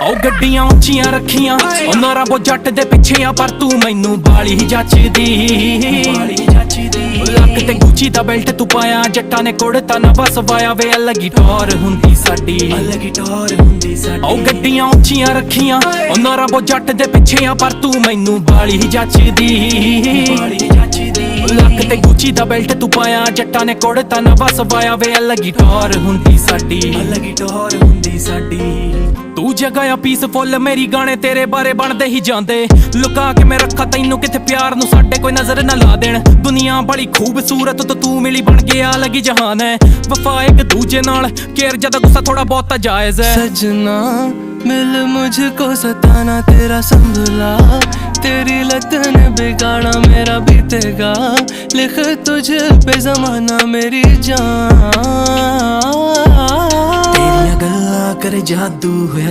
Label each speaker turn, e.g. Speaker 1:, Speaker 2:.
Speaker 1: ਉਹ ਗੱਡੀਆਂ ਉੱਚੀਆਂ ਰੱਖੀਆਂ ਉਹਨਾਂ ਰੱਬੋ ਜੱਟ ਦੇ ਪਿੱਛੇ ਆ ਪਰ ਤੂੰ ਮੈਨੂੰ ਬਾਲੀ ਜੱਚਦੀ ਲੱਕ ਤੇ ਗੁੱਚੀ ਦਾ ਬੈਲਟ ਤੂੰ ਪਾਇਆ ਜੱਟਾਂ ਨੇ ਕੁੜਤਾ ਨਾ ਬਸ ਵਾਇਆ ਵੇ ਅਲੱਗੀ ਟੌਰ ਹੁੰਦੀ ਸਾਡੀ ਉਹ ਗੱਡੀਆਂ ਉੱਚੀਆਂ ਰੱਖੀਆਂ ਉਹਨਾਂ ਰੱਬੋ ਜੱਟ ਦੇ ਪਿੱਛੇ ਆ ਪਰ ਤੂੰ ਮੈਨੂੰ ਬਾਲੀ ਜੱਚਦੀ ਲੱਕ ਤੇ ਗੁੱਚੀ ਦਾ ਬੈਲਟ ਤੂੰ ਪਾਇਆ ਜੱਟਾਂ ਨੇ ਕੁੜਤਾ ਨਾ ਬਸ ਵਾਇਆ ਵੇ ਅਲੱਗੀ ਟੌਰ ਹੁੰਦੀ ਸਾਡੀ ਤੂੰ ਜਗ੍ਹਾ ਆ ਪੀਸਫੁੱਲ ਮੇਰੀ ਗਾਣੇ ਤੇਰੇ ਬਾਰੇ ਬਣਦੇ ਹੀ ਜਾਂਦੇ ਲੁਕਾ ਕੇ ਮੈਂ ਰੱਖਾ ਤੈਨੂੰ ਕਿਥੇ ਪਿਆਰ ਨੂੰ ਸਾਡੇ ਕੋਈ ਨਜ਼ਰ ਨਾ ਲਾ ਦੇਣ ਦੁਨੀਆ ਬੜੀ ਖੂਬਸੂਰਤ ਤੇ ਤੂੰ ਮਿਲੀ ਬਣ ਗਿਆ ਅਲੱਗ ਹੀ ਜਹਾਨ ਹੈ ਵਫਾ ਇੱਕ ਦੂਜੇ ਨਾਲ ਕੇਰ ਜਦਾ ਗੁੱਸਾ ਥੋੜਾ ਬਹੁਤ ਜਾਇਜ਼ ਹੈ
Speaker 2: सजना मिल मुझको सताना तेरा संभला तेरी लत ने बिगाड़ा मेरा बीतेगा लिख तुझ पे जमाना मेरी जान
Speaker 1: तेरियां गल्लां करे जादू होया